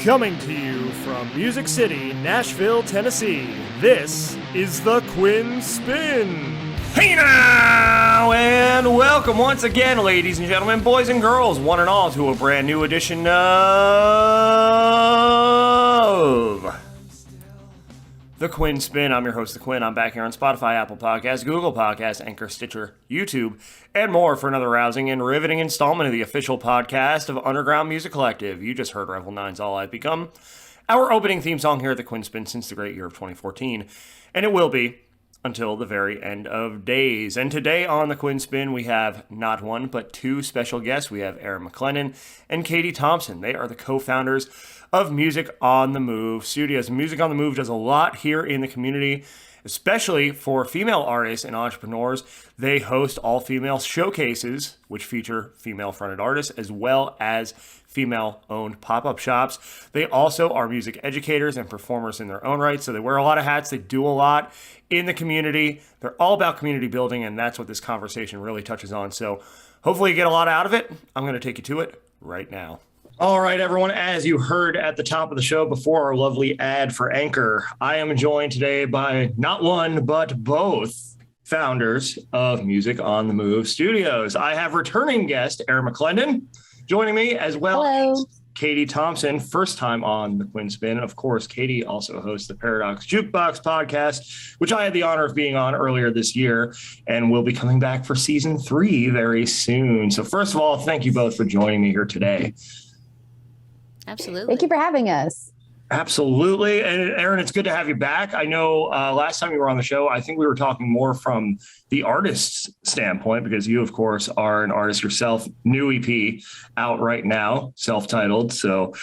Coming to you from Music City, Nashville, Tennessee, this is the Quinn Spin. Hey now, and welcome once again, ladies and gentlemen, boys and girls, one and all, to a brand new edition of The Quinn Spin. I'm your host, The Quinn. I'm back here on Spotify, Apple Podcasts, Google Podcasts, Anchor, Stitcher, YouTube, and more for another rousing and riveting installment of the official podcast of Underground Music Collective. You just heard Revel 9's All I've Become, our opening theme song here at The Quinn Spin since the great year of 2014, and it will be until the very end of days. And today on The Quinn Spin, we have not one, but two special guests. We have Erin McLendon and Caitie Thompson. They are the co-founders of Music on the Move Studios. Music on the Move does a lot here in the community, especially for female artists and entrepreneurs. They host all-female showcases, which feature female-fronted artists, as well as female-owned pop-up shops. They also are music educators and performers in their own right, so they wear a lot of hats. They do a lot in the community. They're all about community building, and that's what this conversation really touches on. So hopefully you get a lot out of it. I'm going to take you to it right now. All right, everyone, as you heard at the top of the show before our lovely ad for Anchor, I am joined today by not one, but both founders of Music on the Move Studios. I have returning guest Erin McLendon joining me, as well as Caitie Thompson, first time on the Quinn Spin. Of course, Caitie also hosts the Paradox Jukebox podcast, which I had the honor of being on earlier this year, and will be coming back for season 3 very soon. So first of all, thank you both for joining me here today. Absolutely. Thank you for having us. Absolutely. And Erin, it's good to have you back. I know last time you were on the show, I think we were talking more from the artist's standpoint, because you, of course, are an artist yourself. New EP out right now, self-titled. So,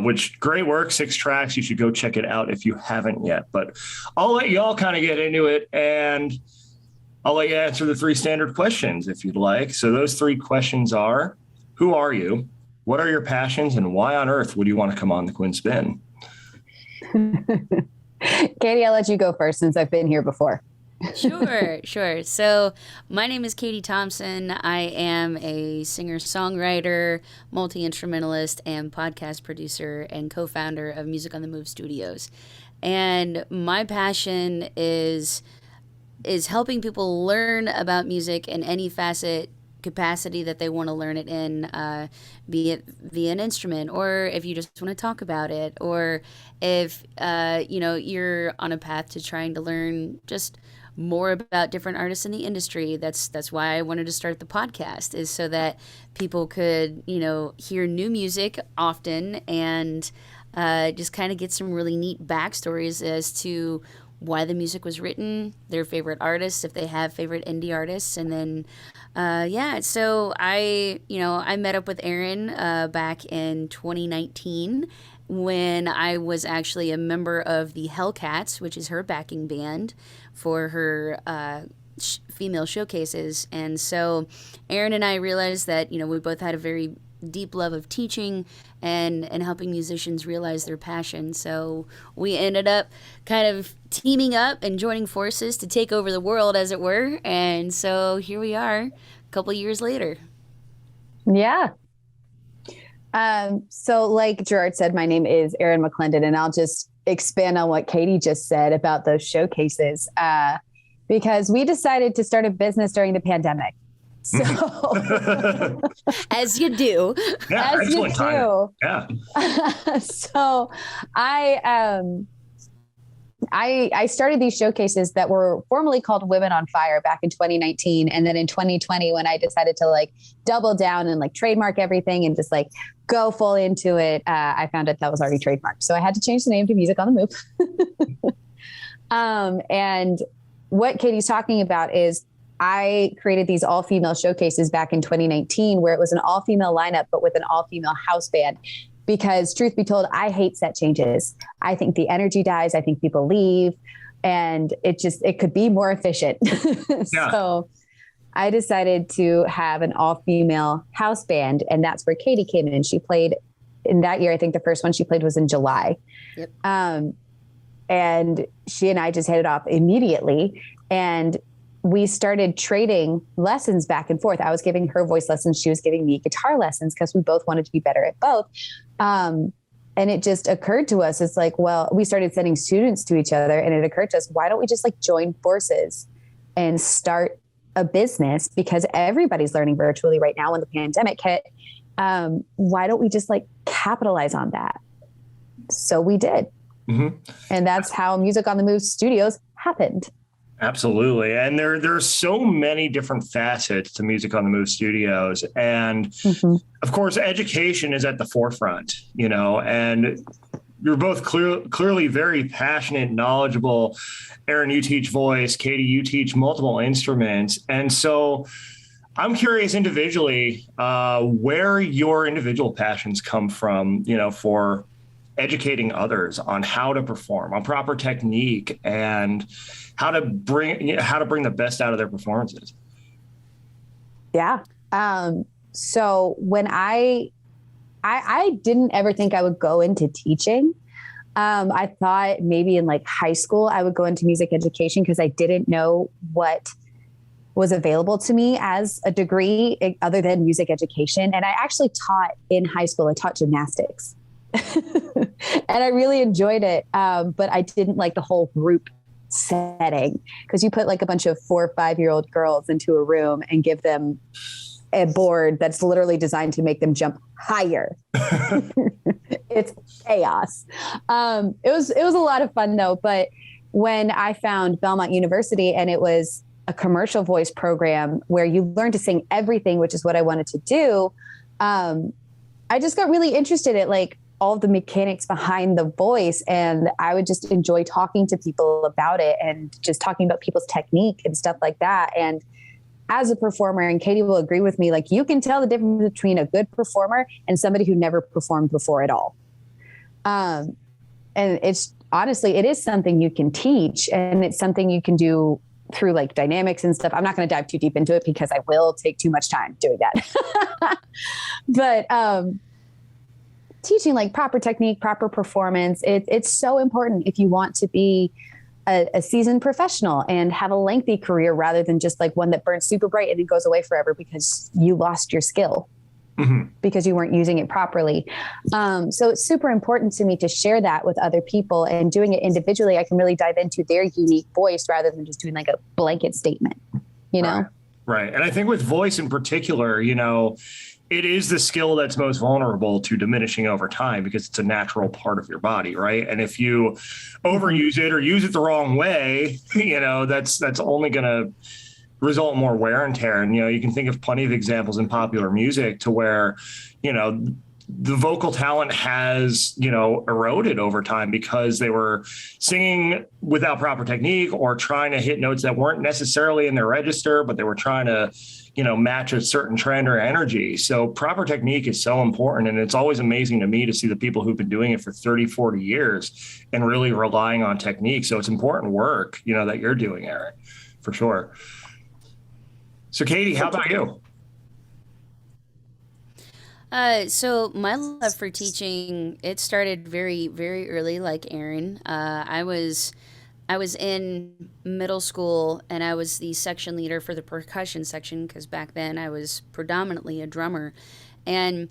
which great work, 6 tracks. You should go check it out if you haven't yet. But I'll let y'all kind of get into it, and I'll let you answer the 3 standard questions if you'd like. So those 3 questions are: who are you? What are your passions, and why on earth would you want to come on the Quinn Spin? Caitie, I'll let you go first since I've been here before. Sure. So my name is Caitie Thompson. I am a singer-songwriter, multi-instrumentalist, and podcast producer and co-founder of Music on the Move Studios. And my passion is helping people learn about music in any capacity that they want to learn it in, be it via an instrument, or if you just want to talk about it, or if you're on a path to trying to learn just more about different artists in the industry. That's why I wanted to start the podcast, is so that people could hear new music often and just kind of get some really neat backstories as to why the music was written, their favorite artists, if they have favorite indie artists. And then, so I met up with Erin back in 2019 when I was actually a member of the Hellcats, which is her backing band for her female showcases. And so Erin and I realized that, we both had a very deep love of teaching and helping musicians realize their passion. So we ended up kind of teaming up and joining forces to take over the world, as it were. And so here we are a couple years later. Yeah. So like Gerard said, my name is Erin McLendon, and I'll just expand on what Caitie just said about those showcases, because we decided to start a business during the pandemic. So as you do. Yeah, as you do. Yeah. So I started these showcases that were formerly called Women on Fire back in 2019. And then in 2020, when I decided to double down and trademark everything and just go full into it, I found out that was already trademarked. So I had to change the name to Music on the Move. And what Caitie's talking about is I created these all-female showcases back in 2019, where it was an all-female lineup, but with an all-female house band. Because truth be told, I hate set changes. I think the energy dies. I think people leave, and it could be more efficient. Yeah. So I decided to have an all-female house band, and that's where Caitie came in. She played in that year. I think the first one she played was in July. Yep. And she and I just hit it off immediately. And we started trading lessons back and forth. I was giving her voice lessons. She was giving me guitar lessons because we both wanted to be better at both. And it just occurred to us, it's like, well, we started sending students to each other, and it occurred to us, why don't we just like join forces and start a business? Because everybody's learning virtually right now when the pandemic hit. Why don't we just like capitalize on that? So we did. Mm-hmm. And that's how Music on the Move Studios happened. Absolutely. And there's so many different facets to Music on the Move Studios. And of course, education is at the forefront, you know, and you're both clearly very passionate, knowledgeable. Erin, you teach voice. Caitie, you teach multiple instruments. And so I'm curious individually, where your individual passions come from, you know, for educating others on how to perform, on proper technique, and how to bring the best out of their performances. Yeah. So when I didn't ever think I would go into teaching. I thought maybe in like high school, I would go into music education because I didn't know what was available to me as a degree other than music education. And I actually taught in high school. I taught gymnastics. And I really enjoyed it. But I didn't like the whole group setting, because you put like a bunch of 4 or 5-year-old girls into a room and give them a board that's literally designed to make them jump higher. It's chaos. It was a lot of fun though. But when I found Belmont University, and it was a commercial voice program where you learn to sing everything, which is what I wanted to do. I just got really interested in like all the mechanics behind the voice. And I would just enjoy talking to people about it and just talking about people's technique and stuff like that. And as a performer, and Caitie will agree with me, like you can tell the difference between a good performer and somebody who never performed before at all. And it's honestly, it is something you can teach, and it's something you can do through like dynamics and stuff. I'm not going to dive too deep into it because I will take too much time doing that. But teaching like proper technique, proper performance, it's so important if you want to be a seasoned professional and have a lengthy career, rather than just like one that burns super bright and then goes away forever because you lost your skill because you weren't using it properly. So it's super important to me to share that with other people, and doing it individually, I can really dive into their unique voice rather than just doing like a blanket statement, you know? Right. And I think with voice in particular, you know, it is the skill that's most vulnerable to diminishing over time because it's a natural part of your body, right? And if you overuse it or use it the wrong way, you know, that's only going to result in more wear and tear. And, you know, you can think of plenty of examples in popular music to where, you know, the vocal talent has, you know, eroded over time because they were singing without proper technique or trying to hit notes that weren't necessarily in their register, but they were trying to, you know, match a certain trend or energy. So proper technique is so important. And it's always amazing to me to see the people who've been doing it for 30, 40 years and really relying on technique. So it's important work, you know, that you're doing, Erin, for sure. So Caitie, how about you? So my love for teaching, it started very, very early, like Erin. I was in middle school, and I was the section leader for the percussion section because back then I was predominantly a drummer. And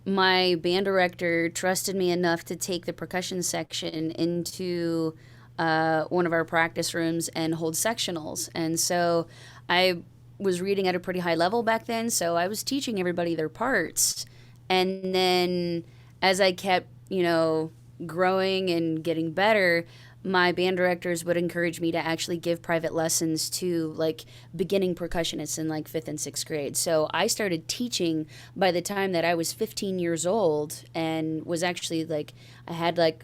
my band director trusted me enough to take the percussion section into one of our practice rooms and hold sectionals. And so I was reading at a pretty high level back then, so I was teaching everybody their parts. And then as I kept, you know, growing and getting better, my band directors would encourage me to actually give private lessons to like beginning percussionists in like 5th and 6th grade. So I started teaching by the time that I was 15 years old, and was actually like, I had like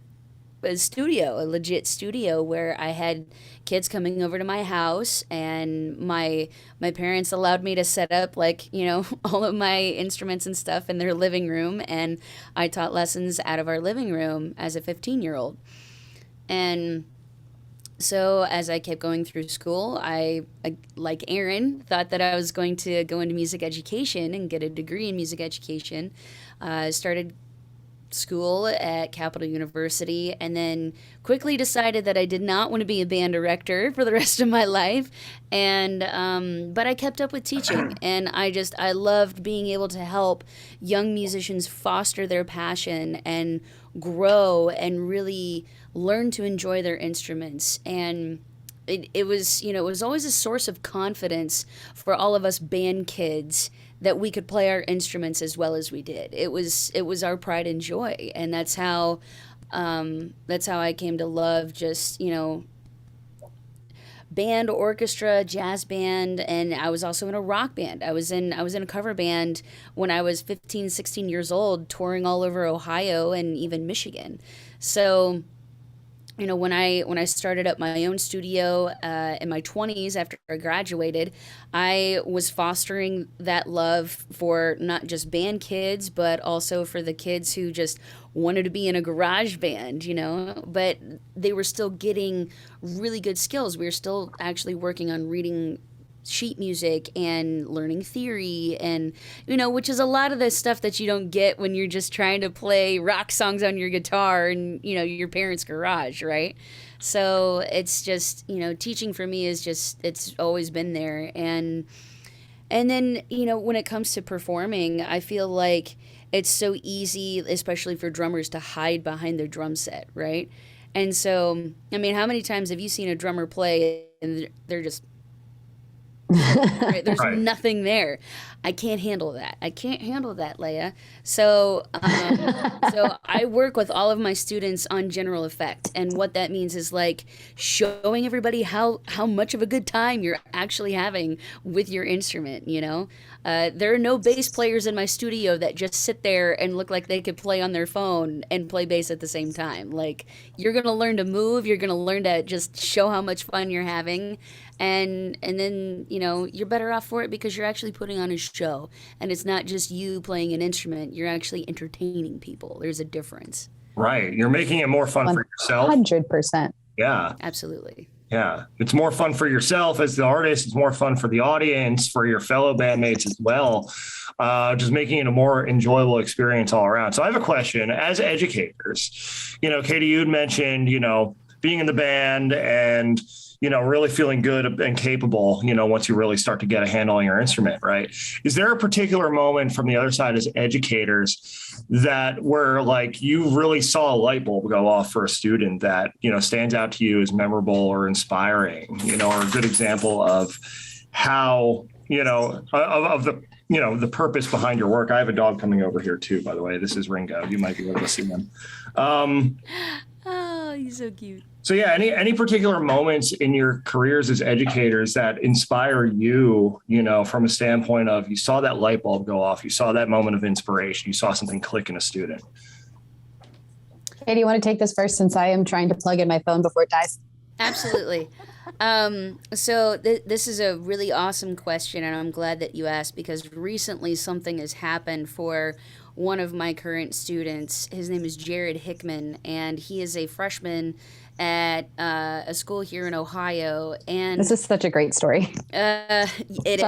a studio, a legit studio where I had kids coming over to my house, and my parents allowed me to set up like, you know, all of my instruments and stuff in their living room, and I taught lessons out of our living room as a 15-year-old. And so as I kept going through school, I, like Erin, thought that I was going to go into music education and get a degree in music education. Started school at Capital University, and then quickly decided that I did not want to be a band director for the rest of my life. And but I kept up with teaching, and I loved being able to help young musicians foster their passion and grow and really learn to enjoy their instruments. And it was, it was always a source of confidence for all of us band kids that we could play our instruments as well as we did. It was our pride and joy, and that's how I came to love just, band, orchestra, jazz band, and I was also in a rock band. I was in a cover band when I was 15, 16 years old, touring all over Ohio and even Michigan. So, when I started up my own studio in my 20s after I graduated, I was fostering that love for not just band kids, but also for the kids who just wanted to be in a garage band, but they were still getting really good skills. We were still actually working on reading sheet music and learning theory, and which is a lot of the stuff that you don't get when you're just trying to play rock songs on your guitar and your parents' garage, right? So it's just teaching for me is just, it's always been there. And then when it comes to performing, I feel like it's so easy, especially for drummers, to hide behind their drum set, right? And so how many times have you seen a drummer play and they're just right? There's Right. nothing there. I can't handle that. Leia. So, so I work with all of my students on general effect, and what that means is like showing everybody how much of a good time you're actually having with your instrument. There are no bass players in my studio that just sit there and look like they could play on their phone and play bass at the same time. Like, you're gonna learn to move. You're gonna learn to just show how much fun you're having. And then, you're better off for it because you're actually putting on a show. And it's not just you playing an instrument. You're actually entertaining people. There's a difference. Right. You're making it more fun for yourself. 100%. Yeah. Absolutely. Yeah. It's more fun for yourself as the artist. It's more fun for the audience, for your fellow bandmates as well. Just making it a more enjoyable experience all around. So I have a question. As educators, Caitie, you'd mentioned, being in the band and really feeling good and capable, once you really start to get a handle on your instrument, right? Is there a particular moment from the other side as educators that where like you really saw a light bulb go off for a student that, stands out to you as memorable or inspiring, or a good example of how, of the, the purpose behind your work? I have a dog coming over here too, by the way. This is Ringo. You might be able to see him. Oh, he's so cute. So yeah, any particular moments in your careers as educators that inspire you, from a standpoint of you saw that light bulb go off, you saw that moment of inspiration, you saw something click in a student? Caitie, you want to take this first since I am trying to plug in my phone before it dies? Absolutely. So this is a really awesome question, and I'm glad that you asked because recently something has happened for one of my current students. His name is Jared Hickman, and he is a freshman at a school here in Ohio. And this is such a great story. Sorry,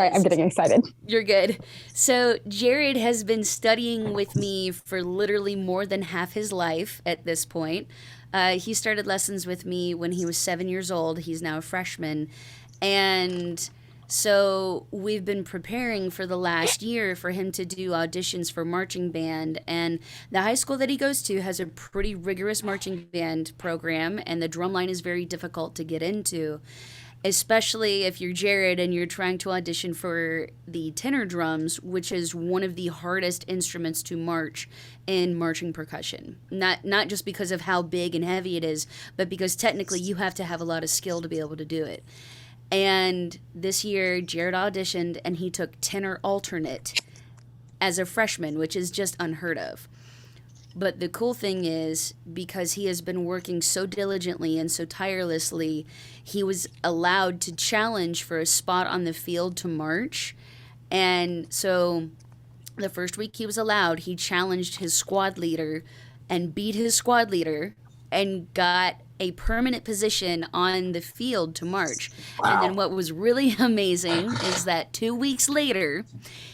I'm getting excited. You're good. So Jared has been studying with me for literally more than half his life at this point. He started lessons with me when he was 7 years old. He's now a freshman. And so we've been preparing for the last year for him to do auditions for marching band. And the high school that he goes to has a pretty rigorous marching band program, and the drumline is very difficult to get into, especially if you're Jared and you're trying to audition for the tenor drums, which is one of the hardest instruments to march in marching percussion. Not just because of how big and heavy it is, but because technically you have to have a lot of skill to be able to do it. And this year, Jared auditioned, and he took tenor alternate as a freshman, which is just unheard of. But the cool thing is, because he has been working so diligently and so tirelessly, he was allowed to challenge for a spot on the field to march. And so the first week he was allowed, he challenged his squad leader and beat his squad leader and got a permanent position on the field to march. Wow. And then what was really amazing is that 2 weeks later,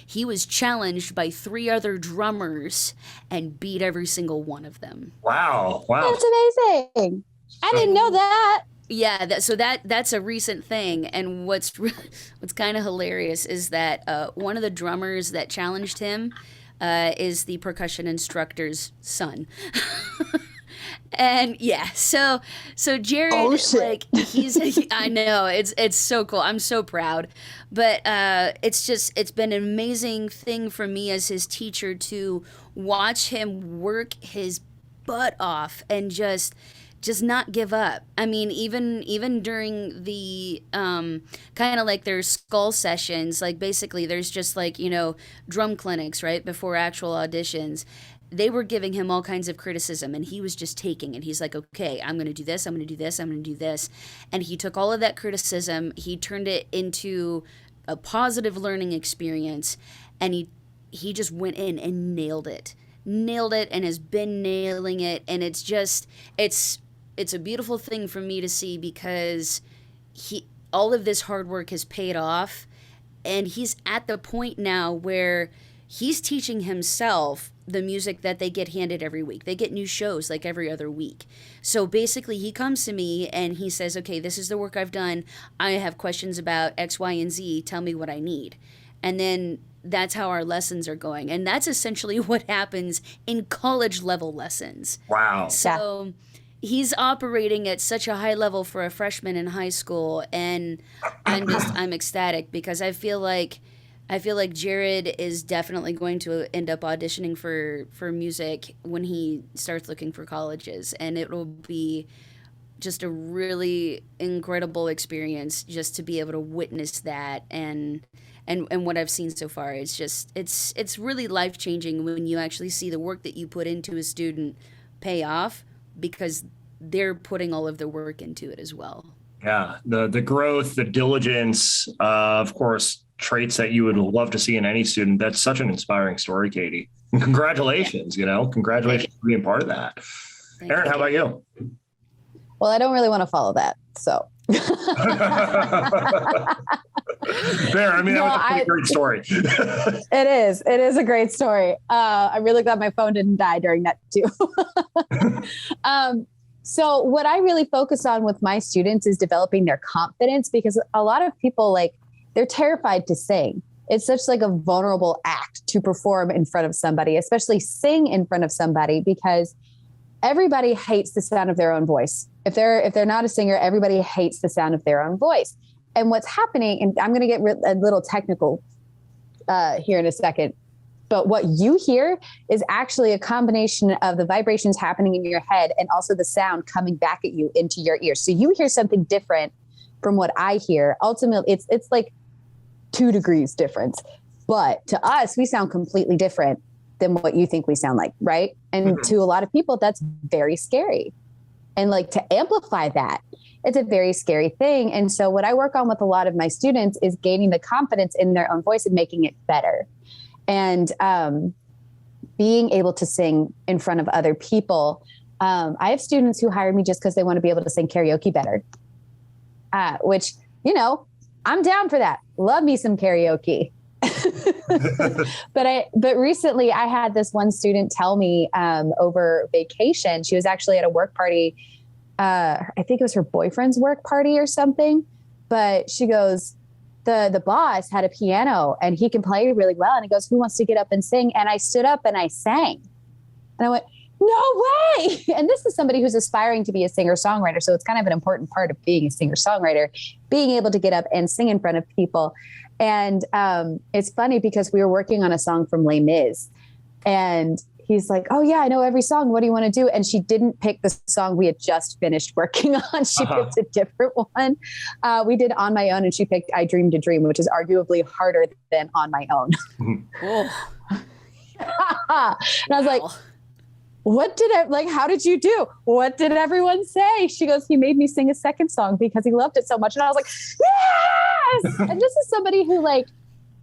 he was challenged by 3 other drummers and beat every single one of them. Wow. That's amazing. I didn't know that. Yeah, that's a recent thing, and what's kind of hilarious is that one of the drummers that challenged him is the percussion instructor's son. And yeah, so Jared, I know it's so cool. I'm so proud, but it's been an amazing thing for me as his teacher to watch him work his butt off and just not give up. I mean, even during the kind of like their skull sessions, like basically there's just like, drum clinics, right, before actual auditions. They were giving him all kinds of criticism, and he was just taking it. He's like, okay, I'm going to do this, I'm going to do this, I'm going to do this. And he took all of that criticism, he turned it into a positive learning experience, and he just went in and nailed it and has been nailing it. And it's a beautiful thing for me to see, because all of this hard work has paid off, and he's at the point now where he's teaching himself the music that they get handed every week. They get new shows like every other week. So basically he comes to me and he says, okay, this is the work I've done. I have questions about X, Y, and Z. Tell me what I need. And then that's how our lessons are going. And that's essentially what happens in college level lessons. Wow. So he's operating at such a high level for a freshman in high school. And I'm ecstatic, because I feel like Jared is definitely going to end up auditioning for music when he starts looking for colleges, and it will be just a really incredible experience just to be able to witness that and what I've seen so far. It's really life-changing when you actually see the work that you put into a student pay off, because they're putting all of their work into it as well. Yeah, the growth, the diligence, of course, traits that you would love to see in any student. That's such an inspiring story, Caitie. And congratulations, congratulations for being part of that. Erin, how about you? Well, I don't really want to follow that, so. Fair. I mean, that was a pretty great story. It is a great story. I'm really glad my phone didn't die during that too. So what I really focus on with my students is developing their confidence, because a lot of people, they're terrified to sing. It's such like a vulnerable act to perform in front of somebody, especially sing in front of somebody, because everybody hates the sound of their own voice. If they're not a singer, everybody hates the sound of their own voice. And what's happening, and I'm going to get a little technical here in a second, but what you hear is actually a combination of the vibrations happening in your head and also the sound coming back at you into your ears. So you hear something different from what I hear. Ultimately, it's like 2 degrees difference. But to us, we sound completely different than what you think we sound like, right? And to a lot of people, that's very scary. And to amplify that, it's a very scary thing. And so what I work on with a lot of my students is gaining the confidence in their own voice and making it better. And being able to sing in front of other people. I have students who hire me just because they want to be able to sing karaoke better, which, I'm down for that. Love me some karaoke. But recently I had this one student tell me over vacation, she was actually at a work party. I think it was her boyfriend's work party or something, but she goes, the boss had a piano and he can play really well. And he goes, who wants to get up and sing? And I stood up and I sang, and I went, no way. And this is somebody who's aspiring to be a singer-songwriter. So it's kind of an important part of being a singer-songwriter, being able to get up and sing in front of people. And it's funny because we were working on a song from Les Mis, and he's like, oh yeah, I know every song. What do you want to do? And she didn't pick the song we had just finished working on. She picked a different one. We did On My Own, and she picked I Dreamed a Dream, which is arguably harder than On My Own. And I was like, how did you do? What did everyone say? She goes, he made me sing a second song because he loved it so much. And I was like, yes! And this is somebody who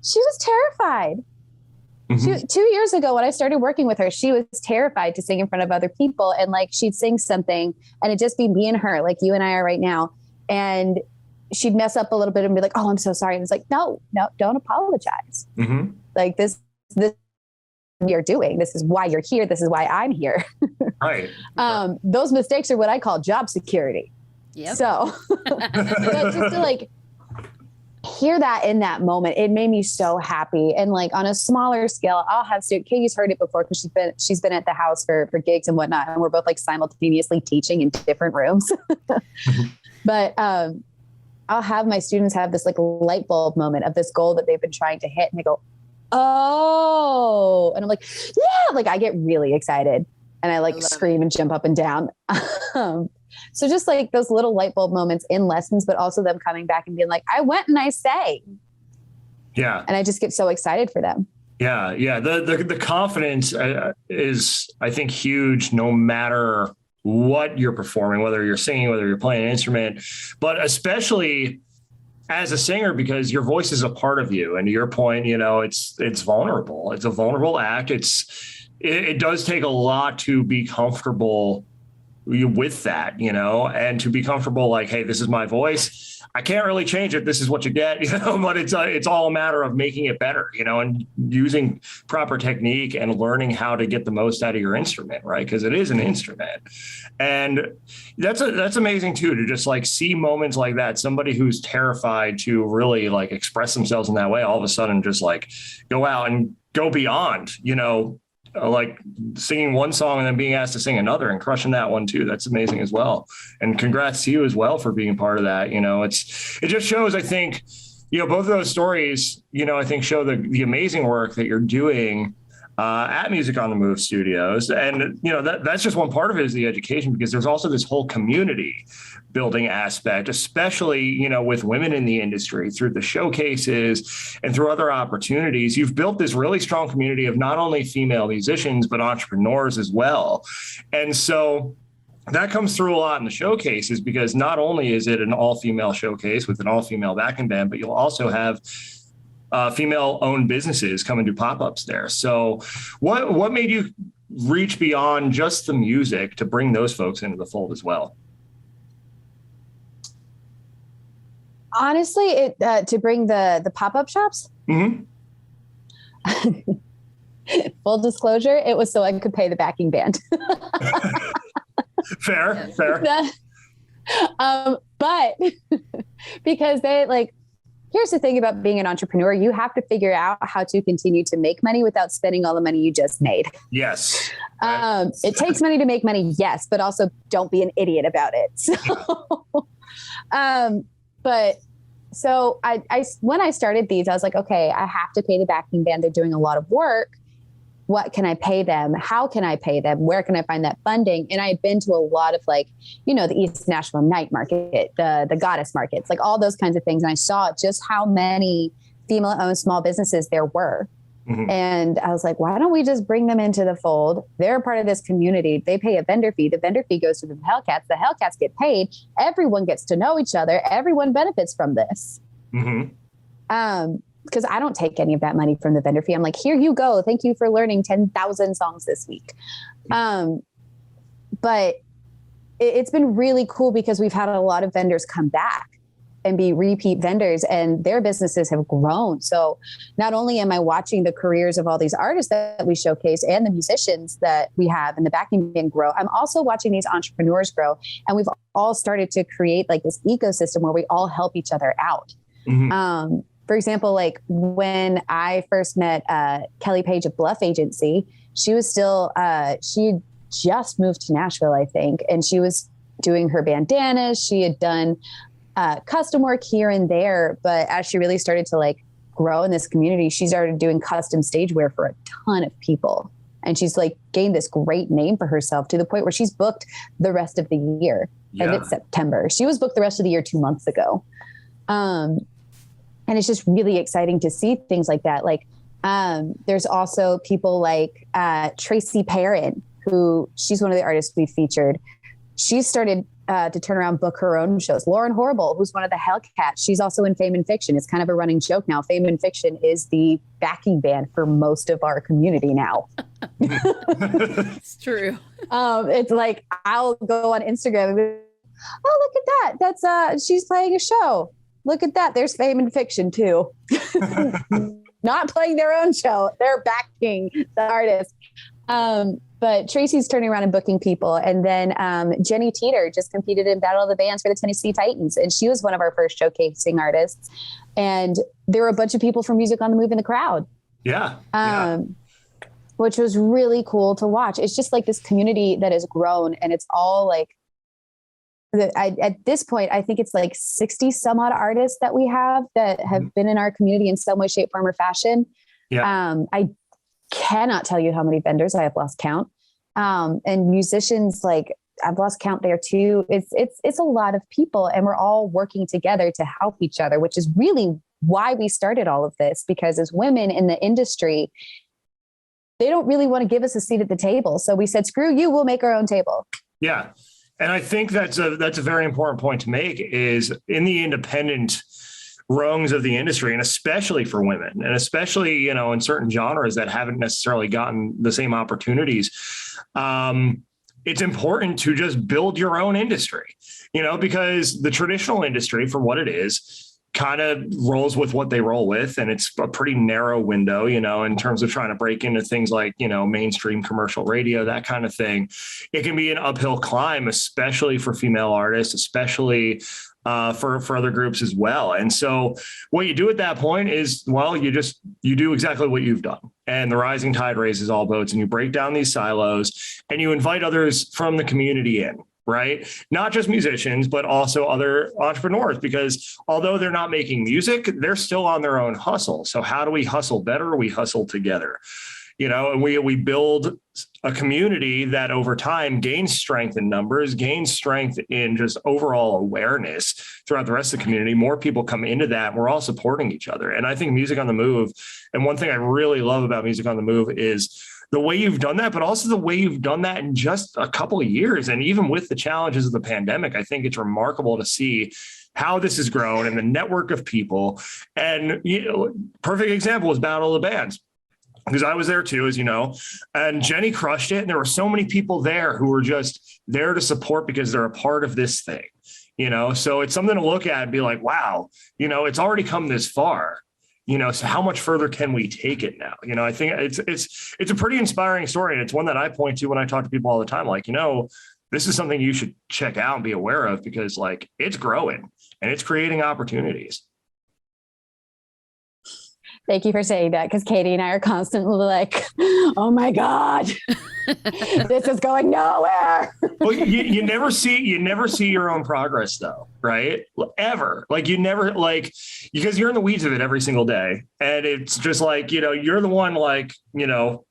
she was terrified. Mm-hmm. 2 years ago, when I started working with her, she was terrified to sing in front of other people. And like, she'd sing something and it'd just be me and her, like you and I are right now. And she'd mess up a little bit and be like, oh, I'm so sorry. And it's like, no, don't apologize. Mm-hmm. Like this you're doing, this is why you're here. This is why I'm here. Right. Those mistakes are what I call job security. Yep. So but just to like hear that in that moment, it made me so happy. And like on a smaller scale, I'll have students, Katie's heard it before because she's been at the house for gigs and whatnot. And we're both like simultaneously teaching in different rooms. But I'll have my students have this like light bulb moment of this goal that they've been trying to hit. And they go, oh, and I'm like, yeah, like I get really excited and I like scream and jump up and down. So just like those little light bulb moments in lessons, but also them coming back and being like, I went and I sang. Yeah. And I just get so excited for them. Yeah. Yeah. The confidence is, I think, huge no matter what you're performing, whether you're singing, whether you're playing an instrument, but especially as a singer, because your voice is a part of you. And to your point, you know, it's vulnerable. It's a vulnerable act. It does take a lot to be comfortable with that, you know, and to be comfortable, like, hey, this is my voice. I can't really change it. This is what you get, you know, but it's all a matter of making it better, you know, and using proper technique and learning how to get the most out of your instrument, right? Because it is an instrument. And that's amazing too, to just like see moments like that. Somebody who's terrified to really like express themselves in that way, all of a sudden just like go out and go beyond, you know, like singing one song and then being asked to sing another and crushing that one too. That's amazing as well. And congrats to you as well for being a part of that. You know, it just shows, I think, you know, both of those stories, you know, I think show the amazing work that you're doing at Music on the Move Studios. And, you know, that's just one part of it, is the education, because there's also this whole community building aspect, especially, you know, with women in the industry through the showcases and through other opportunities. You've built this really strong community of not only female musicians, but entrepreneurs as well. And so that comes through a lot in the showcases, because not only is it an all-female showcase with an all-female backing band, but you'll also have female-owned businesses come and do pop-ups there. So what made you reach beyond just the music to bring those folks into the fold as well? Honestly, to bring the pop-up shops. Mm-hmm. Full disclosure, it was so I could pay the backing band. Fair. But because they like, here's the thing about being an entrepreneur. You have to figure out how to continue to make money without spending all the money you just made. Yes. It takes money to make money. Yes. But also don't be an idiot about it. So, I when I started these, I was like, okay, I have to pay the backing band. They're doing a lot of work. What can I pay them? How can I pay them? Where can I find that funding? And I had been to a lot of like, you know, the East Nashville Night Market, the Goddess Markets, like all those kinds of things. And I saw just how many female-owned small businesses there were. Mm-hmm. And I was like, why don't we just bring them into the fold? They're a part of this community. They pay a vendor fee. The vendor fee goes to the Hellcats. The Hellcats get paid. Everyone gets to know each other. Everyone benefits from this. Mm-hmm. Because I don't take any of that money from the vendor fee. I'm like, here you go. Thank you for learning 10,000 songs this week. But it's been really cool because we've had a lot of vendors come back and be repeat vendors, and their businesses have grown. So not only am I watching the careers of all these artists that we showcase and the musicians that we have in the backing band grow, I'm also watching these entrepreneurs grow. And we've all started to create like this ecosystem where we all help each other out. Mm-hmm. For example, like when I first met Kelly Page of Bluff Agency, she was still, she had just moved to Nashville, I think, and she was doing her bandanas. She had done custom work here and there, but as she really started to like grow in this community, she started doing custom stage wear for a ton of people. And she's like gained this great name for herself to the point where she's booked the rest of the year. Yeah. And it's September. She was booked the rest of the year 2 months ago. And it's just really exciting to see things like that. Like there's also people like Tracy Perrin, who she's one of the artists we featured. She started to turn around, book her own shows. Lauren Horrible, who's one of the Hellcats, she's also in Fame and Fiction. It's kind of a running joke now. Fame and Fiction is the backing band for most of our community now. It's true. It's like, I'll go on Instagram and be, oh, look at that. That's she's playing a show. Look at that. There's Fame and Fiction too. Not playing their own show. They're backing the artist. But Tracy's turning around and booking people. And then Jenny Teeter just competed in Battle of the Bands for the Tennessee Titans. And she was one of our first showcasing artists. And there were a bunch of people from Music on the Move in the crowd. Yeah. Which was really cool to watch. It's just like this community that has grown, and it's all like, at this point, I think it's like 60 some odd artists that we have that have been in our community in some way, shape, form, or fashion. Yeah. I cannot tell you how many vendors I have lost count. And musicians, like, I've lost count there too. It's a lot of people, and we're all working together to help each other, which is really why we started all of this, because as women in the industry, they don't really want to give us a seat at the table. So we said, screw you, we'll make our own table. Yeah. And I think that's a very important point to make, is in the independent rungs of the industry, and especially for women, and especially, you know, in certain genres that haven't necessarily gotten the same opportunities. It's important to just build your own industry, you know, because the traditional industry, for what it is, kind of rolls with what they roll with. And it's a pretty narrow window, you know, in terms of trying to break into things like, you know, mainstream commercial radio, that kind of thing. It can be an uphill climb, especially for female artists, especially for other groups as well. And so what you do at that point is, well, you do exactly what you've done. And the rising tide raises all boats, and you break down these silos and you invite others from the community in. Right? Not just musicians, but also other entrepreneurs, because although they're not making music, they're still on their own hustle. So how do we hustle better? We hustle together, you know, and we build a community that over time gains strength in numbers, gains strength in just overall awareness throughout the rest of the community. More people come into that, and we're all supporting each other. And I think Music on the Move, and one thing I really love about Music on the Move is the way you've done that, but also the way you've done that in just a couple of years. And even with the challenges of the pandemic, I think it's remarkable to see how this has grown and the network of people. And, you know, perfect example is Battle of the Bands, because I was there too, as you know, and Jenny crushed it. And there were so many people there who were just there to support because they're a part of this thing, you know? So it's something to look at and be like, wow, you know, it's already come this far. You know, so how much further can we take it now? You know, I think it's a pretty inspiring story. And it's one that I point to when I talk to people all the time. Like, you know, this is something you should check out and be aware of, because like it's growing and it's creating opportunities. Thank you for saying that, because Katie and I are constantly like, oh my God, this is going nowhere. Well, you never see your own progress though, right? Ever. Like you never, like, because you're in the weeds of it every single day. And it's just like, you know, you're the one, like, you know,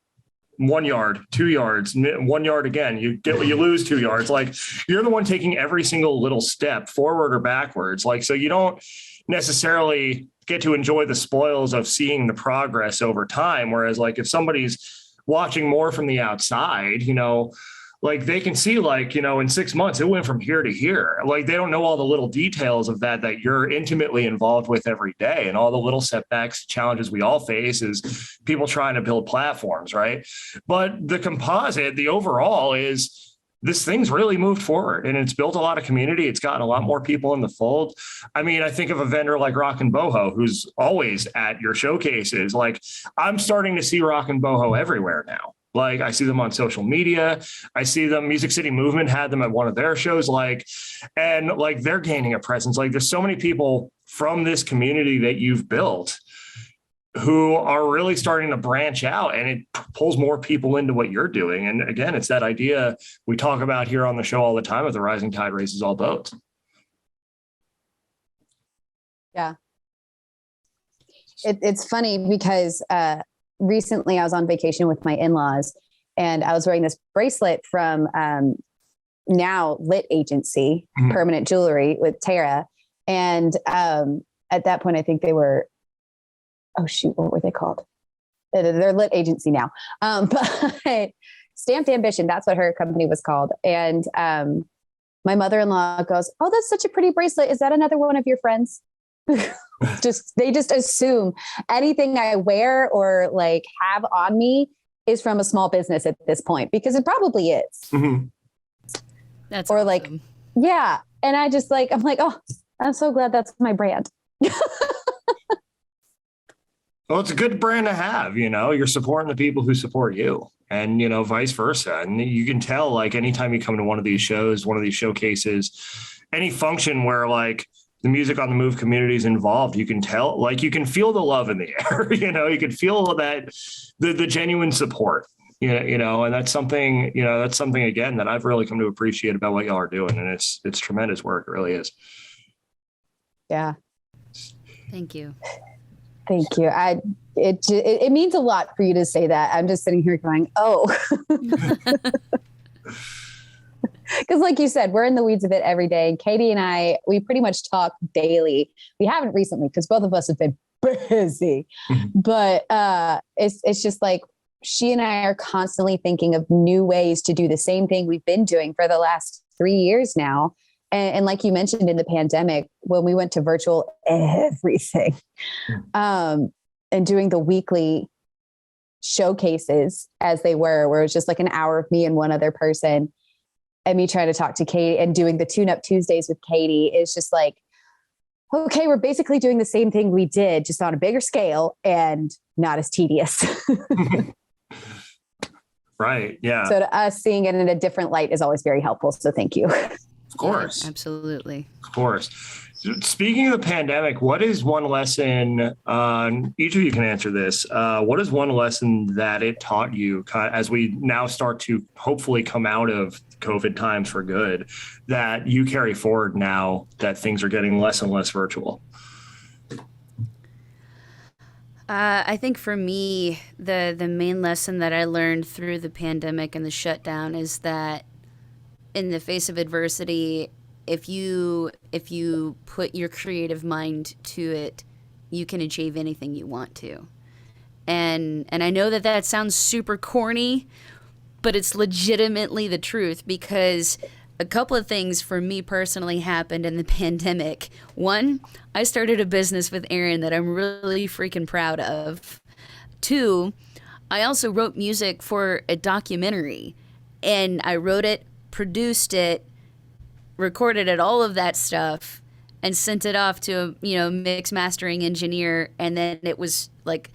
1 yard, 2 yards, 1 yard again, you lose 2 yards. Like you're the one taking every single little step forward or backwards. Like, so you don't necessarily get to enjoy the spoils of seeing the progress over time. Whereas like if somebody's watching more from the outside, you know, like they can see like, you know, in 6 months, it went from here to here. Like they don't know all the little details of that you're intimately involved with every day, and all the little setbacks, challenges we all face is people trying to build platforms. Right. But the composite, the overall is, this thing's really moved forward, and it's built a lot of community. It's gotten a lot more people in the fold. I mean, I think of a vendor like Rock and Boho, who's always at your showcases. Like I'm starting to see Rock and Boho everywhere now. Like I see them on social media. I see them, Music City Movement had them at one of their shows, like, and like they're gaining a presence. Like there's so many people from this community that you've built who are really starting to branch out, and it pulls more people into what you're doing. And again, it's that idea we talk about here on the show all the time of the rising tide raises all boats. Yeah. It's funny because recently I was on vacation with my in-laws, and I was wearing this bracelet from now Lit Agency, Permanent Jewelry, with Tara. And at that point, I think they were, oh shoot, what were they called? They're Lit Agency now. But Stamped Ambition, that's what her company was called. And my mother-in-law goes, "Oh, that's such a pretty bracelet. Is that another one of your friends?" They just assume anything I wear or like have on me is from a small business at this point, because it probably is. Mm-hmm. That's or awesome. like, yeah. And I'm like, oh, I'm so glad that's my brand. Well, it's a good brand to have, you're supporting the people who support you, and, vice versa. And you can tell, like, anytime you come to one of these shows, one of these showcases, any function where like the Music on the Move community is involved, you can tell, like, you can feel the love in the air, you can feel that the genuine support, and that's something, again, that I've really come to appreciate about what y'all are doing. And it's tremendous work. It really is. Yeah. Thank you. Thank you. It means a lot for you to say that. I'm just sitting here going, oh, because like you said, we're in the weeds of it every day. And Caitie and I, we pretty much talk daily. We haven't recently because both of us have been busy, but it's just like she and I are constantly thinking of new ways to do the same thing we've been doing for the last 3 years now. And like you mentioned, in the pandemic, when we went to virtual everything, and doing the weekly showcases as they were, where it was just like an hour of me and one other person, and me trying to talk to Caitie, and doing the Tune Up Tuesdays with Caitie, is just like, okay, we're basically doing the same thing we did, just on a bigger scale and not as tedious. Right. Yeah. So to us, seeing it in a different light is always very helpful. So thank you. Of course. Yeah, absolutely. Of course. Speaking of the pandemic, what is one lesson, each of you can answer this, what is one lesson that it taught you as we now start to hopefully come out of COVID times for good, that you carry forward now that things are getting less and less virtual? I think for me, the main lesson that I learned through the pandemic and the shutdown is that in the face of adversity, if you put your creative mind to it, you can achieve anything you want to. And I know that sounds super corny, but it's legitimately the truth, because a couple of things for me personally happened in the pandemic. One, I started a business with Erin that I'm really freaking proud of. Two, I also wrote music for a documentary, and I wrote it, produced it, recorded it, all of that stuff, and sent it off to a mix mastering engineer. And then it was like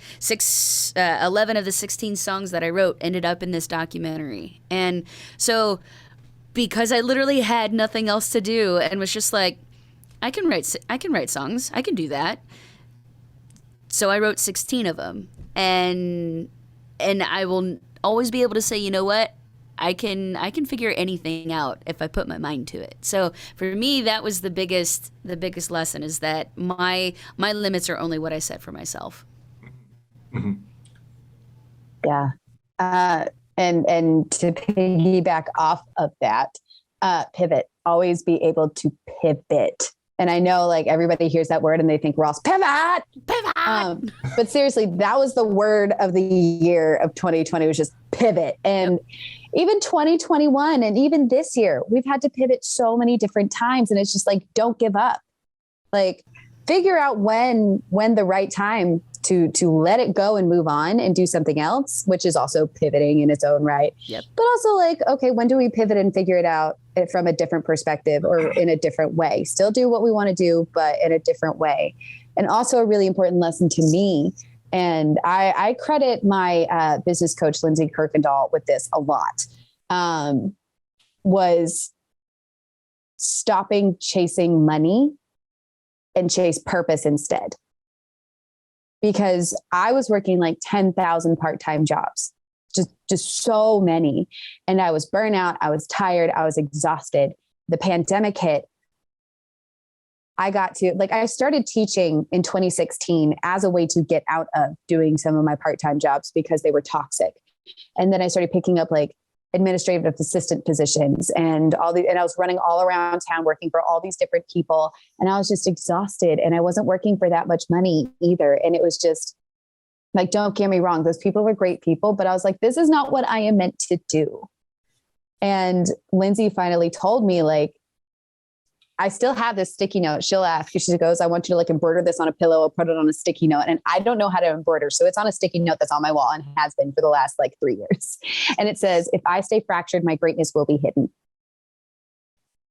11 of the 16 songs that I wrote ended up in this documentary. And so because I literally had nothing else to do and was just like, I can write songs, I can do that. So I wrote 16 of them, and I will always be able to say, you know what, I can figure anything out if I put my mind to it. So for me, that was the biggest lesson, is that my limits are only what I set for myself. Mm-hmm. Yeah. And to piggyback off of that, pivot, always be able to pivot. And I know like everybody hears that word and they think Ross, pivot. But seriously, that was the word of the year of 2020, was just pivot. And even 2021 and even this year, we've had to pivot so many different times. And it's just like, don't give up. Like, figure out when the right time to let it go and move on and do something else, which is also pivoting in its own right. Yep. But also like, okay, when do we pivot and figure it out from a different perspective or in a different way? Still do what we want to do, but in a different way. And also a really important lesson to me, and I credit my business coach, Lindsay Kirkendall, with this a lot, was stopping chasing money and chase purpose instead. Because I was working like 10,000 part-time jobs, just so many. And I was burnout. I was tired. I was exhausted. The pandemic hit. I started teaching in 2016 as a way to get out of doing some of my part-time jobs because they were toxic. And then I started picking up like administrative assistant positions and I was running all around town working for all these different people. And I was just exhausted, and I wasn't working for that much money either. And it was just like, don't get me wrong, those people were great people, but I was like, this is not what I am meant to do. And Lindsay finally told me, like, I still have this sticky note. She'll ask, she goes, I want you to like embroider this on a pillow or put it on a sticky note. And I don't know how to embroider. So it's on a sticky note that's on my wall and has been for the last like 3 years. And it says, if I stay fractured, my greatness will be hidden.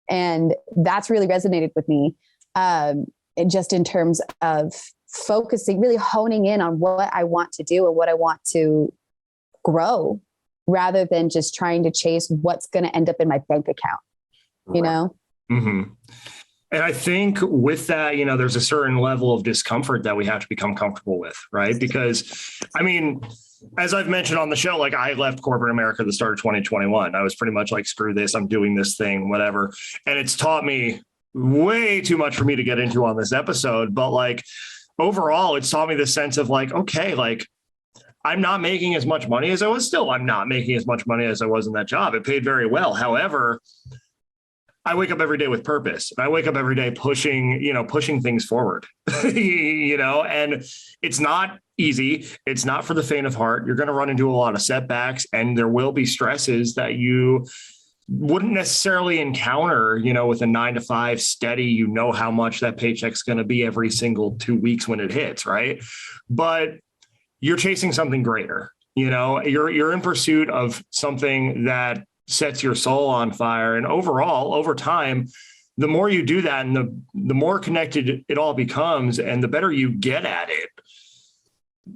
And that's really resonated with me. And just in terms of focusing, really honing in on what I want to do and what I want to grow, rather than just trying to chase what's going to end up in my bank account, you know? Mm-hmm. And I think with that, there's a certain level of discomfort that we have to become comfortable with, right? Because, I mean, as I've mentioned on the show, like I left corporate America at the start of 2021. I was pretty much like, screw this, I'm doing this thing, whatever. And it's taught me way too much for me to get into on this episode. But like overall, it's taught me the sense of like, okay, like I'm not making as much money as I was. Still, I'm not making as much money as I was in that job. It paid very well. However, I wake up every day with purpose. I wake up every day pushing things forward, and it's not easy. It's not for the faint of heart. You're going to run into a lot of setbacks, and there will be stresses that you wouldn't necessarily encounter, with a 9-to-5 steady, how much that paycheck's going to be every single 2 weeks when it hits. Right. But you're chasing something greater, you're in pursuit of something that sets your soul on fire. And overall, over time, the more you do that and the more connected it all becomes and the better you get at it,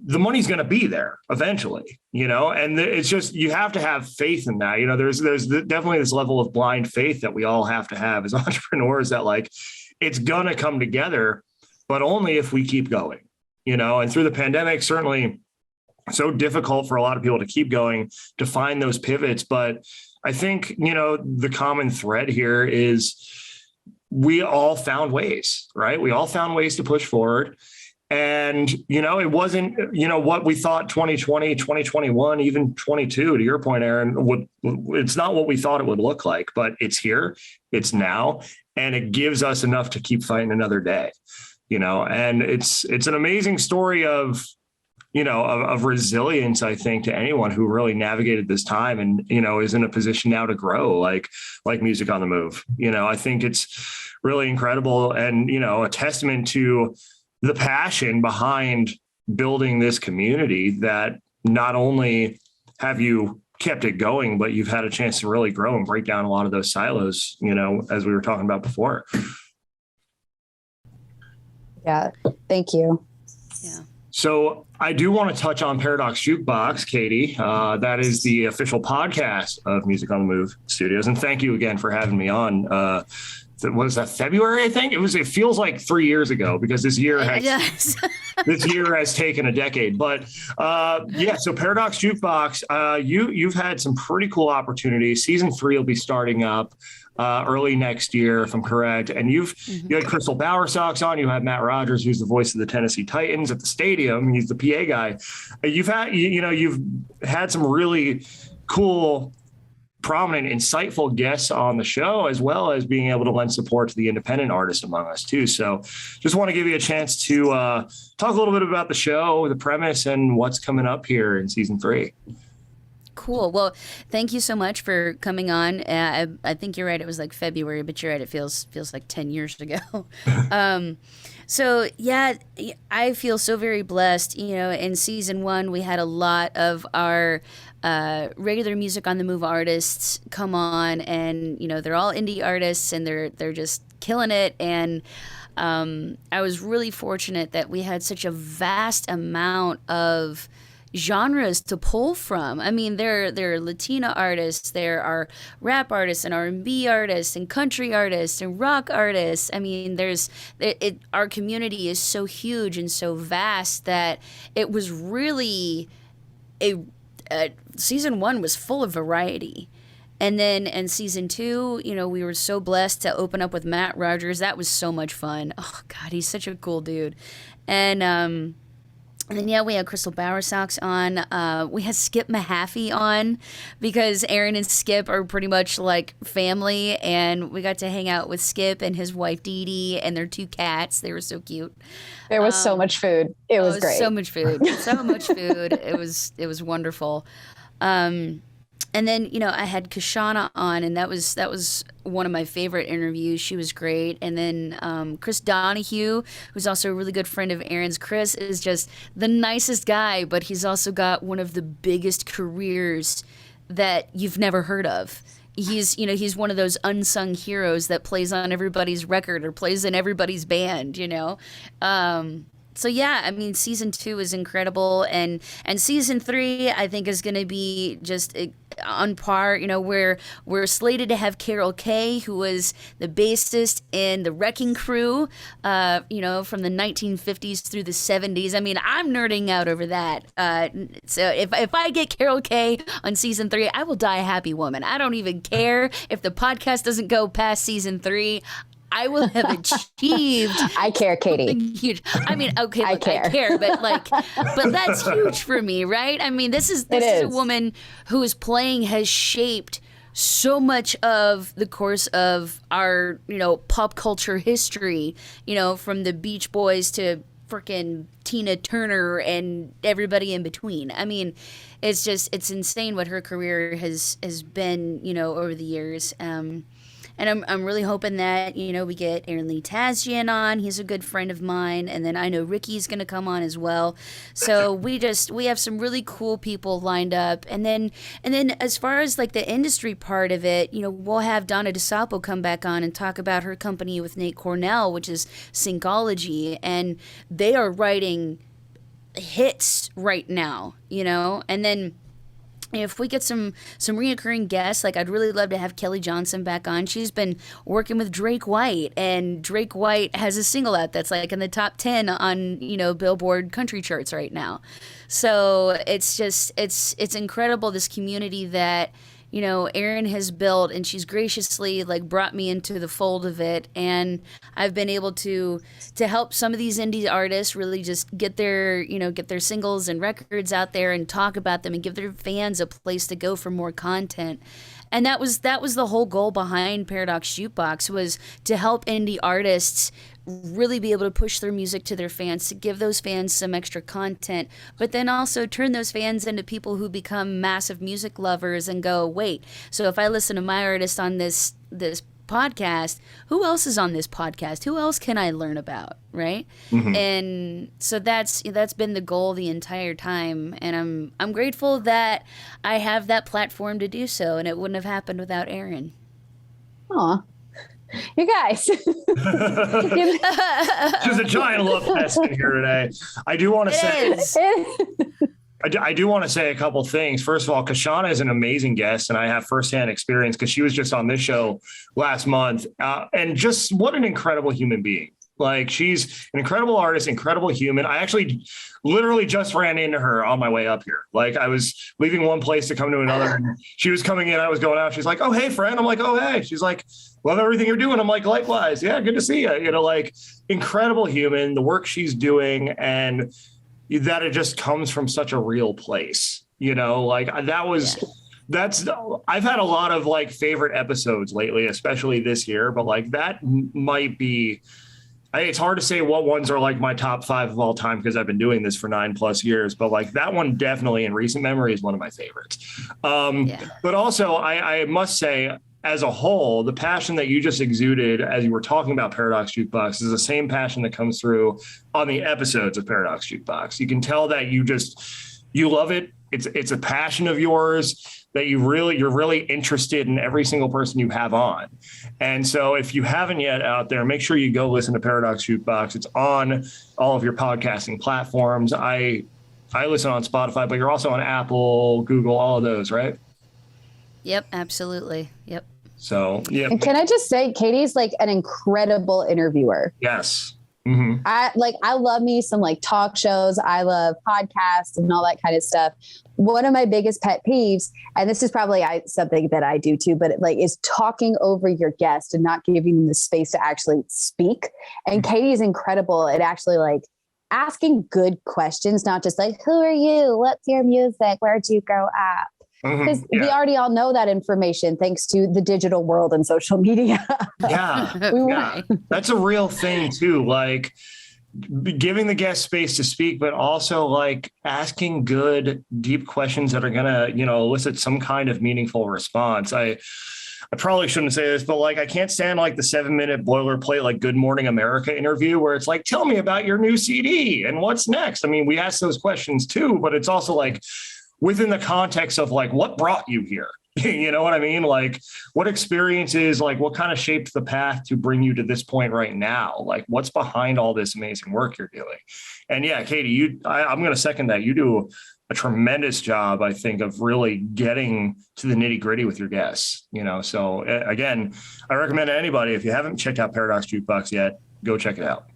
the money's going to be there eventually, and it's just, you have to have faith in that. There's definitely this level of blind faith that we all have to have as entrepreneurs, that like, it's going to come together, but only if we keep going, and through the pandemic, certainly so difficult for a lot of people to keep going, to find those pivots. But I think, the common thread here is we all found ways, right? We all found ways to push forward. And, it wasn't, what we thought 2020, 2021, even 22, to your point, Erin, it's not what we thought it would look like, but it's here, it's now, and it gives us enough to keep fighting another day, and it's an amazing story of resilience, I think, to anyone who really navigated this time and, is in a position now to grow like Music on the Move. I think it's really incredible and, a testament to the passion behind building this community, that not only have you kept it going, but you've had a chance to really grow and break down a lot of those silos, as we were talking about before. Yeah. Thank you. Yeah. So I do want to touch on Paradox Jukebox, Caitie. That is the official podcast of Music on the Move Studios. And thank you again for having me on. Was that February? I think it feels like 3 years ago, because this year has this year has taken a decade. But so Paradox Jukebox, you've had some pretty cool opportunities. Season 3 will be starting up early next year, if I'm correct. And you had Crystal Bowersox on. You had Matt Rogers, who's the voice of the Tennessee Titans at the stadium. He's the PA guy. You've had some really cool, prominent, insightful guests on the show, as well as being able to lend support to the independent artists among us too. So just want to give you a chance to talk a little bit about the show, the premise, and what's coming up here in season 3. Cool. Well, thank you so much for coming on. I think you're right. It was like February, but you're right. It feels like 10 years ago. So yeah, I feel so very blessed. In season 1, we had a lot of our regular Music on the Move artists come on, and they're all indie artists, and they're just killing it. And I was really fortunate that we had such a vast amount of genres to pull from. I mean, there are Latina artists, there are rap artists and R&B artists and country artists and rock artists. I mean, our community is so huge and so vast that it was really season 1 was full of variety. And then in season 2, we were so blessed to open up with Matt Rogers. That was so much fun. Oh God, he's such a cool dude. And then, we had Crystal Bowersox on. We had Skip Mahaffey on, because Erin and Skip are pretty much like family. And we got to hang out with Skip and his wife, Dee Dee, and their 2 cats. They were so cute. There was so much food. It was great. So much food. So much food. It was wonderful. And then, I had Kashana on, and that was one of my favorite interviews. She was great. And then Chris Donahue, who's also a really good friend of Erin's. Chris is just the nicest guy, but he's also got one of the biggest careers that you've never heard of. He's one of those unsung heroes that plays on everybody's record or plays in everybody's band, So yeah, I mean, season 2 is incredible, and season 3 I think is going to be just on par. We're slated to have Carol Kay, who was the bassist in the Wrecking Crew, from the 1950s through the 70s. I mean, I'm nerding out over that. So if I get Carol Kay on season 3, I will die a happy woman. I don't even care if the podcast doesn't go past season 3. I will have achieved. I care, Katie. Huge. I mean, okay, look, I care, but that's huge for me, right? I mean, this is a woman whose playing has shaped so much of the course of our, pop culture history, from the Beach Boys to frickin' Tina Turner and everybody in between. I mean, it's insane what her career has been, over the years. And I'm really hoping that, we get Aaron Lee Tasjian on. He's a good friend of mine. And then I know Ricky's going to come on as well. So we have some really cool people lined up. And then as far as like the industry part of it, we'll have Donna DeSapo come back on and talk about her company with Nate Cornell, which is Syncology. And they are writing hits right now, and then if we get some reoccurring guests, like I'd really love to have Kelly Johnson back on. She's been working with Drake White, and Drake White has a single out that's like in the top 10 on, Billboard country charts right now. So it's incredible, this community that, Erin has built, and she's graciously like brought me into the fold of it. And I've been able to help some of these indie artists really just get their singles and records out there and talk about them and give their fans a place to go for more content. And that was the whole goal behind Paradox Jukebox, was to help indie artists really be able to push their music to their fans, to give those fans some extra content, but then also turn those fans into people who become massive music lovers and go, wait, so if I listen to my artist on this podcast, who else is on this podcast? Who else can I learn about, right? Mm-hmm. And so that's been the goal the entire time, and I'm grateful that I have that platform to do so, and it wouldn't have happened without Erin. Aw. You guys. There's a giant love fest in here today. I do want to say I do want to say a couple things. First of all, Kashana is an amazing guest, and I have firsthand experience because she was just on this show last month. And just what an incredible human being. Like, she's an incredible artist, incredible human. I actually literally just ran into her on my way up here. Like, I was leaving one place to come to another, and she was coming in. I was going out. She's like, "Oh, hey, friend." I'm like, "Oh, hey." She's like, "Love everything you're doing." I'm like, "Likewise. Yeah, good to see you." Like, incredible human, the work she's doing, and that it just comes from such a real place. Like, that's, I've had a lot of like favorite episodes lately, especially this year, but like that might be, it's hard to say what ones are like my top 5 of all time because I've been doing this for 9+ years, but like that one definitely in recent memory is one of my favorites. But also I must say, as a whole, the passion that you just exuded as you were talking about Paradox Jukebox is the same passion that comes through on the episodes of Paradox Jukebox. You can tell that you love it. It's a passion of yours, that you're really interested in every single person you have on. And so if you haven't yet out there, make sure you go listen to Paradox Jukebox. It's on all of your podcasting platforms. I listen on Spotify, but you're also on Apple, Google, all of those, right? Yep, absolutely. Yep. So, yeah. And can I just say, Katie's like an incredible interviewer. Yes. Mm-hmm. I love me some like talk shows. I love podcasts and all that kind of stuff. One of my biggest pet peeves, and this is probably something that I do too, but is talking over your guest and not giving them the space to actually speak. And Katie is incredible at actually like asking good questions, not just like, who are you? What's your music? Where'd you grow up? Because we already all know that information thanks to the digital world and social media. Yeah. That's a real thing too. Like, giving the guest space to speak, but also like asking good, deep questions that are going to, elicit some kind of meaningful response. I probably shouldn't say this, but like, I can't stand like the 7-minute boilerplate, like Good Morning America interview where it's like, tell me about your new CD and what's next. I mean, we ask those questions too, but it's also like within the context of like, what brought you here? You know what I mean? Like what experiences, like what kind of shaped the path to bring you to this point right now? Like what's behind all this amazing work you're doing? And yeah, Caitie, I'm going to second that. You do a tremendous job, I think, of really getting to the nitty gritty with your guests, So again, I recommend to anybody, if you haven't checked out Paradox Jukebox yet, go check it out.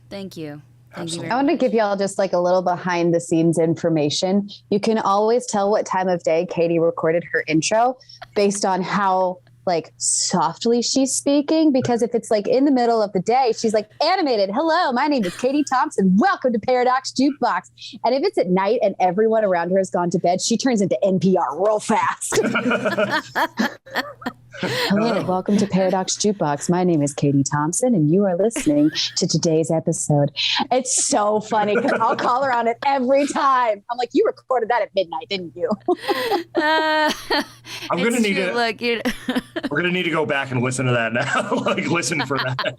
Thank you. I want to give y'all just like a little behind the scenes information. You can always tell what time of day Caitie recorded her intro based on how like softly she's speaking, because if it's like in the middle of the day, she's like animated. Hello, my name is Caitie Thompson. Welcome to Paradox Jukebox. And if it's at night and everyone around her has gone to bed, she turns into NPR real fast. Hello, welcome to Paradox Jukebox. My name is Caitie Thompson, and you are listening to today's episode. It's so funny because I'll call her on it every time. I'm like, you recorded that at midnight, didn't you? I'm gonna need to look. We're gonna need to go back and listen to that now. Like, listen for that.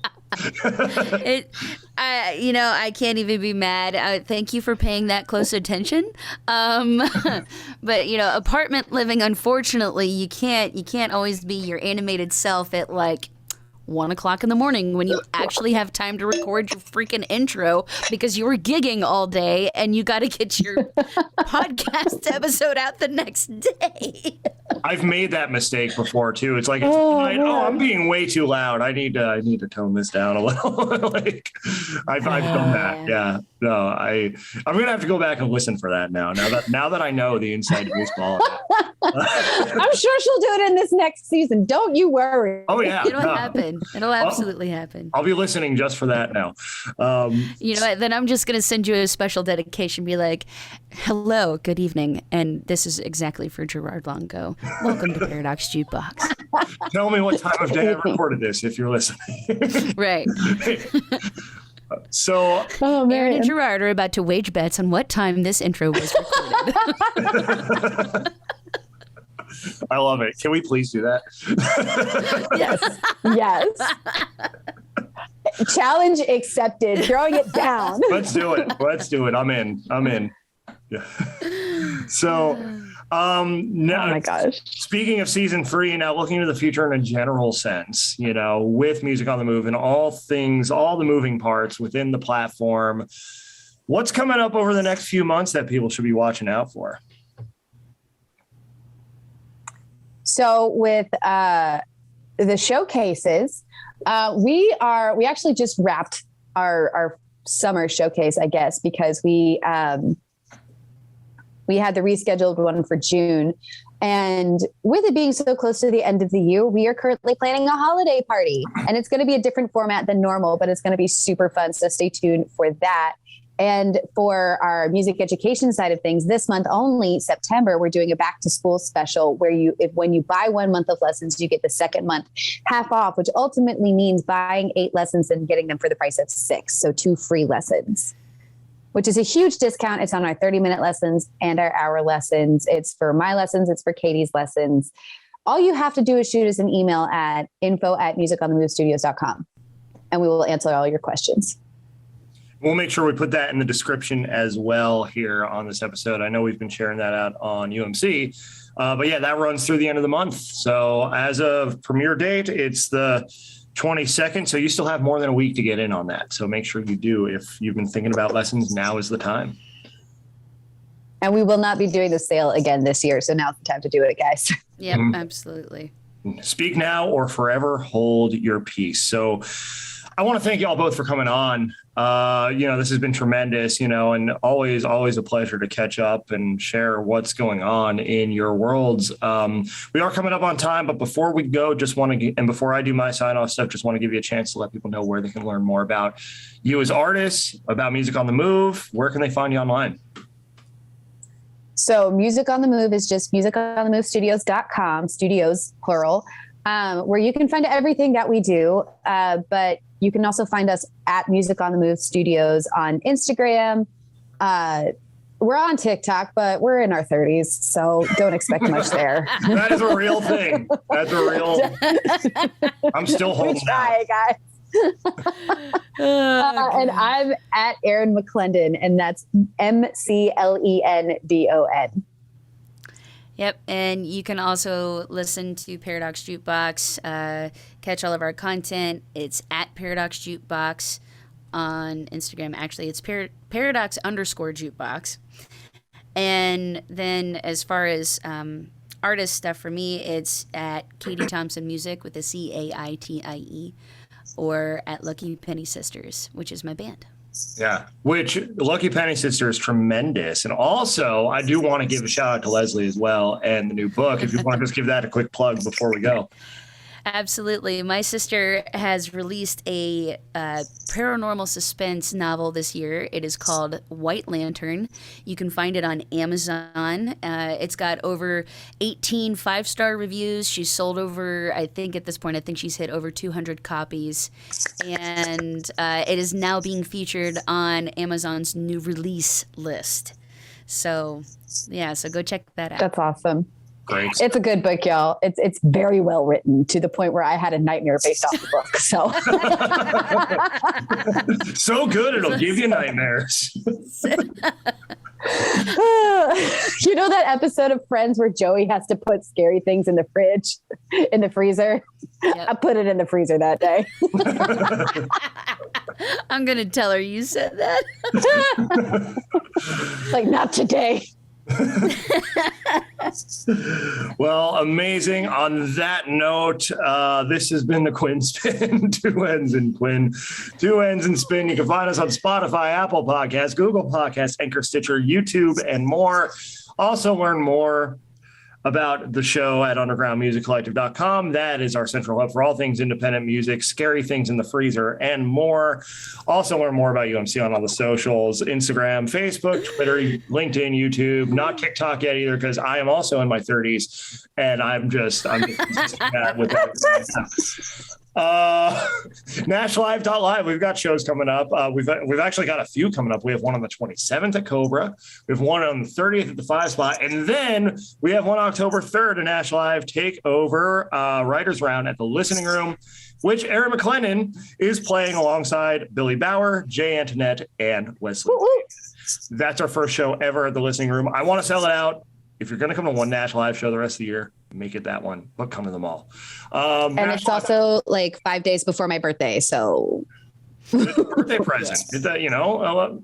I can't even be mad. Thank you for paying that close attention. But apartment living, unfortunately, you can't always be your animated self at like 1:00 in the morning when you actually have time to record your freaking intro because you were gigging all day and you got to get your podcast episode out the next day. I've made that mistake before too. It's like, I'm being way too loud. I need to tone this down a little. Like I've done that. Yeah. No, I'm going to have to go back and listen for that now. Now that I know the inside baseball. I'm sure she'll do it in this next season. Don't you worry. Oh yeah. It'll happen. It'll absolutely happen. I'll be listening just for that now. You know what? Then I'm just going to send you a special dedication. Be like, hello, good evening. And this is exactly for Gerard Longo. Welcome to Paradox Jukebox. Tell me what time of day I recorded this if you're listening. Right. So Erin and Gerard are about to wage bets on what time this intro was recorded. I love it. Can we please do that? Yes. Challenge accepted. Throwing it down. Let's do it. I'm in. Yeah. So now, oh my gosh. Speaking of season 3, now looking to the future in a general sense, with Music on the Move and all the moving parts within the platform, what's coming up over the next few months that people should be watching out for? So with the showcases, we actually just wrapped our summer showcase, I guess, because we had the rescheduled one for June. And with it being so close to the end of the year, we are currently planning a holiday party. And it's going to be a different format than normal, but it's going to be super fun. So stay tuned for that. And for our music education side of things, this month only, September, we're doing a back to school special where when you buy 1 month of lessons, you get the second month half off, which ultimately means buying 8 lessons and getting them for the price of 6. So 2 free lessons, which is a huge discount. It's on our 30-minute lessons and our hour lessons. It's for my lessons. It's for Caitie's lessons. All you have to do is shoot us an email at info@musiconthemovestudios.com, and we will answer all your questions. We'll make sure we put that in the description as well here on this episode. I know we've been sharing that out on UMC, but yeah, that runs through the end of the month. So as of premiere date, it's the 22nd. So you still have more than a week to get in on that. So make sure you do. If you've been thinking about lessons, now is the time. And we will not be doing the sale again this year. So now's the time to do it, guys. Yep, absolutely. Speak now or forever hold your peace. So I want to thank y'all both for coming on. This has been tremendous, and always a pleasure to catch up and share what's going on in your worlds. We are coming up on time, but before we go, before I do my sign off stuff, just want to give you a chance to let people know where they can learn more about you as artists, about Music on the Move. Where can they find you online? So Music on the Move is just musiconthemovestudios.com, studios plural. where you can find everything that we do. But you can also find us at Music on the Move Studios on Instagram. We're on TikTok, but we're in our 30s, so don't expect much there. That is a real thing. That's a real. I'm still holding out. Guys. And I'm at Erin McLendon, and that's McLendon. Yep, and you can also listen to Paradox Jukebox, catch all of our content. It's at Paradox Jukebox on Instagram. Actually, it's Paradox_Jukebox. And then as far as artist stuff for me, it's at Caitie Thompson Music with a CAITIE, or at Lucky Penny Sisters, which is my band. Yeah, which Lucky Penny Sister is tremendous. And also, I do want to give a shout out to Leslie as well and the new book. If you want to just give that a quick plug before we go. Absolutely. My sister has released a paranormal suspense novel this year. It is called White Lantern. You can find it on Amazon. It's got over 18 5-star reviews. She's sold over, I think at this point, she's hit over 200 copies. And it is now being featured on Amazon's new release list. So, yeah, so go check that out. That's awesome. Great. It's a good book, y'all. It's very well written, to the point where I had a nightmare based off the book. So so good, it'll give you nightmares. You know that episode of Friends where Joey has to put scary things in the fridge, in the freezer? Yep. I put it in the freezer that day. I'm going to tell her you said that. Like, not today. Well, amazing. On that note, this has been the Quinn Spin. Two ends and Quinn, two ends and spin. You can find us on Spotify, Apple Podcasts, Google Podcasts, Anchor, Stitcher, YouTube, and more. Also learn more about the show at undergroundmusiccollective.com. That is our central hub for all things independent music, scary things in the freezer, and more. Also learn more about UMC on all the socials, Instagram, Facebook, Twitter, LinkedIn, YouTube, not TikTok yet either, because I am also in my 30s and I'm just bad with that. NashLive.live. We've got shows coming up. We've actually got a few coming up. We have one on the 27th at Cobra. We have one on the 30th at the 5 Spot. And then we have one October 3rd at Nash Live Takeover Writers Round at the Listening Room, which Erin McLendon is playing alongside Billy Bauer, Jay Antoinette, and Wesley. That's our first show ever at the Listening Room. I want to sell it out. If you're going to come to one Nash Live show the rest of the year, make it that one, but come to them all. And it's also like 5 days before my birthday, so it's a birthday present.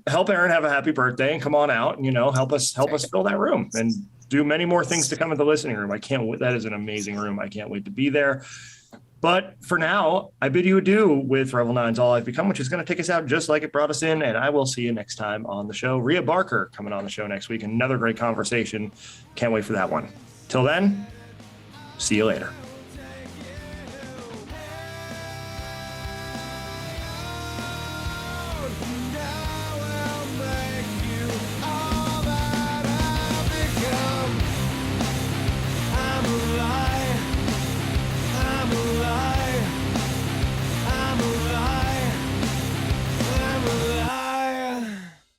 Help Erin have a happy birthday and come on out and help us fill that room and do many more things to come at the Listening Room. I can't wait. That is an amazing room. I can't wait to be there. But for now, I bid you adieu with Revel 9's All I've Become, which is going to take us out just like it brought us in. And I will see you next time on the show. Rhea Barker coming on the show next week. Another great conversation. Can't wait for that one. Till then, see you later.